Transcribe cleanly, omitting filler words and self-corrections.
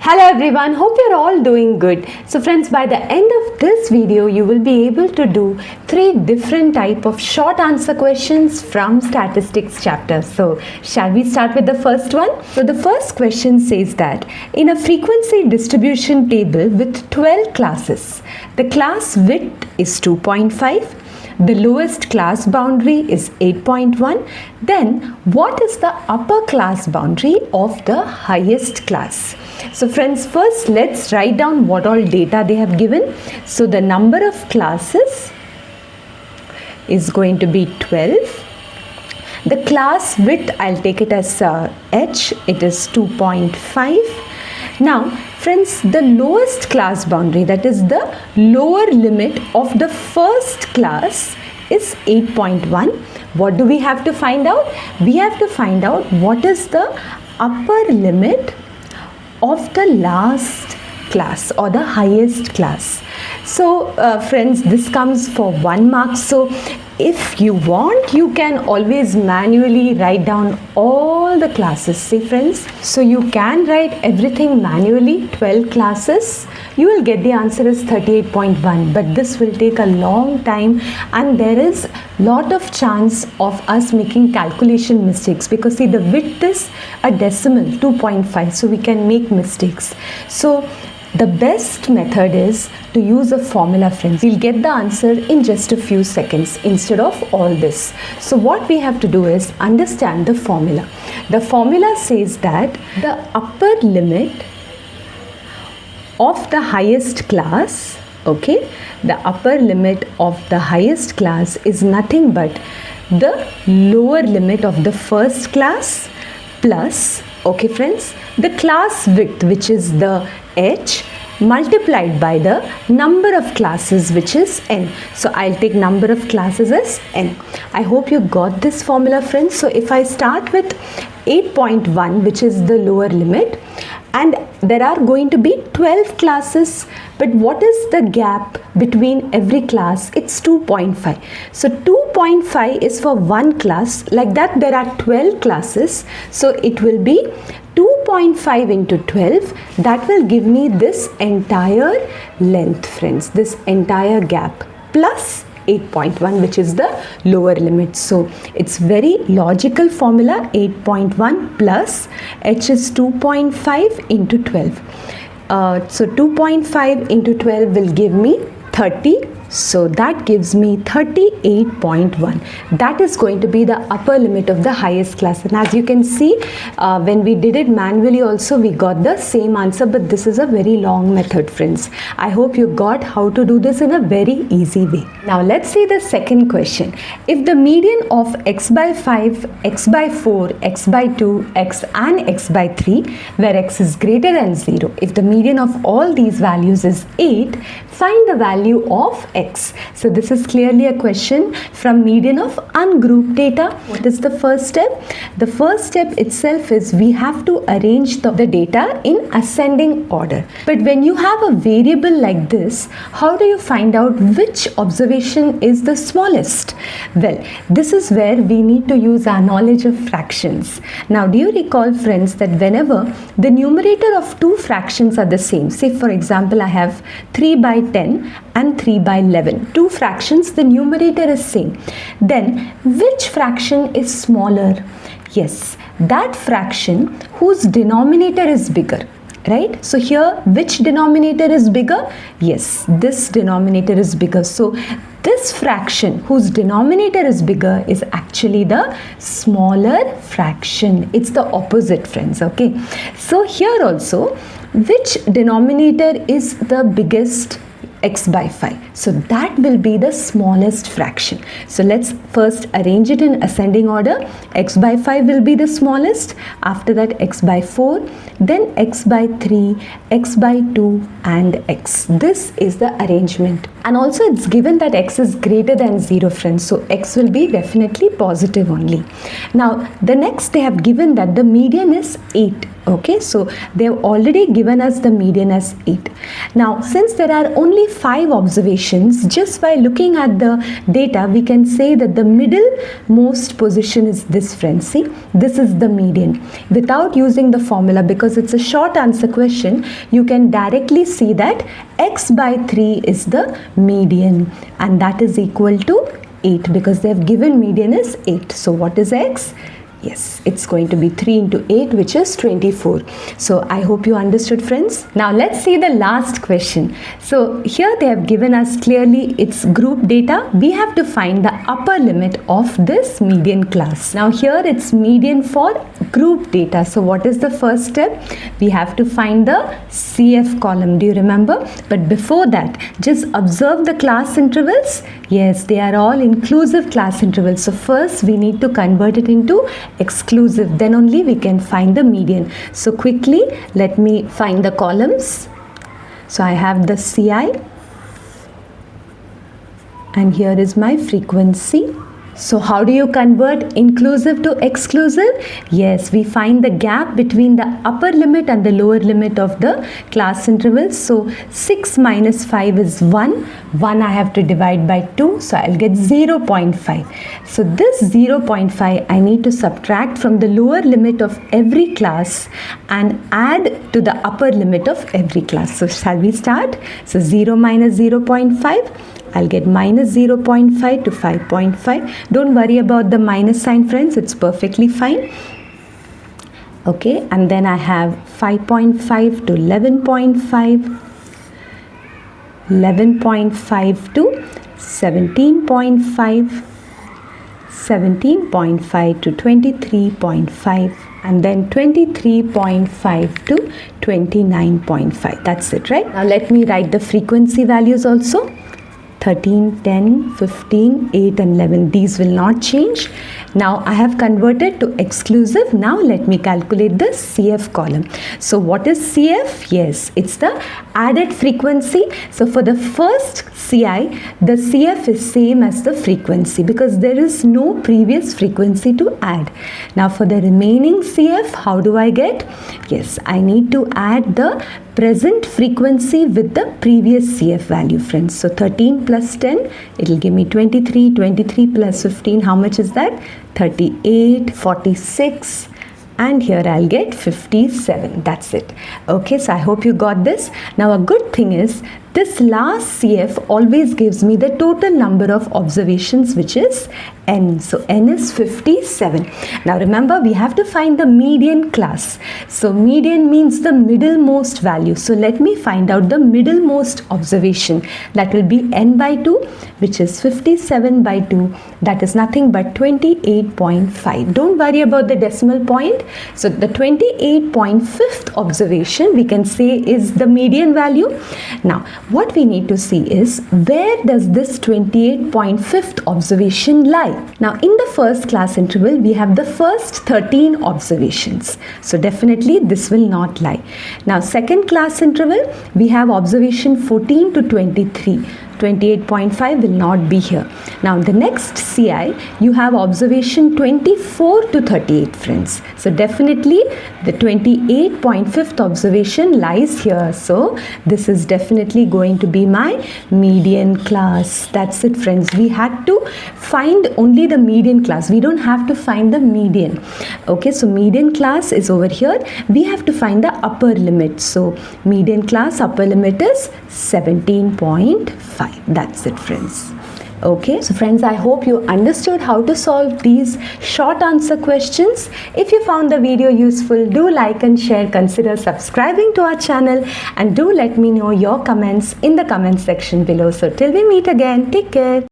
Hello everyone, hope you're all doing good. So friends, by the end of this video, you will be able to do 3 different type of short answer questions from statistics chapter. So shall we start with the first one? So the first question says that in a frequency distribution table with 12 classes, the class width is 2.5. The lowest class boundary is 8.1. Then what is the upper class boundary of the highest class? So friends, first let's write down what all data they have given. So the number of classes is going to be 12. The class width, I'll take it as h, it is 2.5. Now friends, the lowest class boundary, that is the lower limit of the first class, is 8.1. What do we have to find out? We have to find out what is the upper limit of the last class or the highest class. So friends, this comes for 1 mark. So if you want, you can always manually write down all the classes. See friends, so you can write everything manually, 12 classes. You will get the answer as 38.1, but this will take a long time and there is lot of chance of us making calculation mistakes, because see, the width is a decimal 2.5, so we can make mistakes. So the best method is to use a formula, friends. We'll get the answer in just a few seconds instead of all this. So what we have to do is understand the formula. The formula says that the upper limit of the highest class, okay, the upper limit of the highest class is nothing but the lower limit of the first class plus, okay friends, the class width, which is the h, multiplied by the number of classes, which is n. So I'll take number of classes as n. I hope you got this formula, friends. So if I start with 8.1, which is the lower limit, and there are going to be 12 classes, but what is the gap between every class? It's 2.5. So 2.5 is for one class. Like that, there are 12 classes. So it will be 2.5 into 12. That will give me this entire length, friends, this entire gap, plus 8.1, which is the lower limit. So it's very logical formula. 8.1 plus h is 2.5 into 12. So 2.5 into 12 will give me 30. So that gives me 38.1. That is going to be the upper limit of the highest class. And as you can see, when we did it manually also, we got the same answer, but this is a very long method, friends. I hope you got how to do this in a very easy way. Now let's see the second question. If the median of x by 5, x by 4, x by 2, x and x by 3, where x is greater than 0, if the median of all these values is 8, find the value of x. So this is clearly a question from median of ungrouped data. What is the first step? The first step itself is we have to arrange the data in ascending order. But when you have a variable like this, how do you find out which observation is the smallest? Well, this is where we need to use our knowledge of fractions. Now, do you recall, friends, that whenever the numerator of two fractions are the same, say for example, I have 3 by 10 and 3 by 11, two fractions, the numerator is same, then which fraction is smaller? Yes, that fraction whose denominator is bigger, right? So here, which denominator is bigger? Yes, this denominator is bigger. So this fraction whose denominator is bigger is actually the smaller fraction. It's the opposite, friends, okay? So here also, which denominator is the biggest? X by 5. So that will be the smallest fraction. So let's first arrange it in ascending order. X by 5 will be the smallest. After that, x by 4, then x by 3, x by 2 and x. This is the arrangement. And also it's given that x is greater than 0, friends. So x will be definitely positive only. Now the next they have given that the median is 8. Okay, so they have already given us the median as 8. Now since there are only 5 observations, just by looking at the data we can say that the middle most position is this, friends. See, this is the median. Without using the formula, because it's a short answer question, you can directly see that x by 3 is the median, and that is equal to 8 because they have given median is 8. So what is x? Yes, it's going to be 3 into 8, which is 24. So I hope you understood, friends. Now let's see the last question. So here they have given us clearly it's group data. We have to find the upper limit of this median class. Now here it's median for group data. So what is the first step? We have to find the CF column. Do you remember? But before that, just observe the class intervals. Yes, they are all inclusive class intervals. So first we need to convert it into exclusive, then only we can find the median. So quickly let me find the columns. So I have the CI and here is my frequency. So how do you convert inclusive to exclusive? Yes, we find the gap between the upper limit and the lower limit of the class intervals. So 6 minus 5 is 1. 1 I have to divide by 2. So I'll get 0.5. So this 0.5 I need to subtract from the lower limit of every class and add to the upper limit of every class. So shall we start? So 0 minus 0.5. I'll get minus 0.5 to 5.5. Don't worry about the minus sign, friends. It's perfectly fine. Okay, and then I have 5.5 to 11.5. 11.5 to 17.5. 17.5 to 23.5. And then 23.5 to 29.5. That's it, right? Now let me write the frequency values also. 13, 10, 15, 8 and 11. These will not change. Now I have converted to exclusive. Now let me calculate the CF column. So what is CF? Yes, it's the added frequency. So for the first CI, the CF is same as the frequency because there is no previous frequency to add. Now for the remaining CF, how do I get? Yes, I need to add the present frequency with the previous CF value, friends. So 13 plus 10, it will give me 23. 23 plus 15, how much is that? 38, 46. And here I'll get 57. That's it. Okay, so I hope you got this. Now a good thing is this last CF always gives me the total number of observations, which is n. So n is 57. Now remember, we have to find the median class. So median means the middlemost value. So let me find out the middlemost observation. That will be n by 2, which is 57 by 2. That is nothing but 28.5. Don't worry about the decimal point. So the 28.5th observation we can say is the median value. Now what we need to see is where does this 28.5th observation lie? Now in the first class interval we have the first 13 observations. So definitely this will not lie. Now second class interval we have observation 14 to 23. 28.5 will not be here. Now the next CI you have observation 24 to 38, friends. So definitely the 28.5th observation lies here. So this is definitely going to be my median class. That's it, friends. We had to find only the median class. We don't have to find the median. Okay, so median class is over here. We have to find the upper limit. So median class upper limit is 17.5. That's it, friends. Okay, so friends, I hope you understood how to solve these short answer questions. If you found the video useful, do like and share. Consider subscribing to our channel and do let me know your comments in the comment section below. So till we meet again, take care.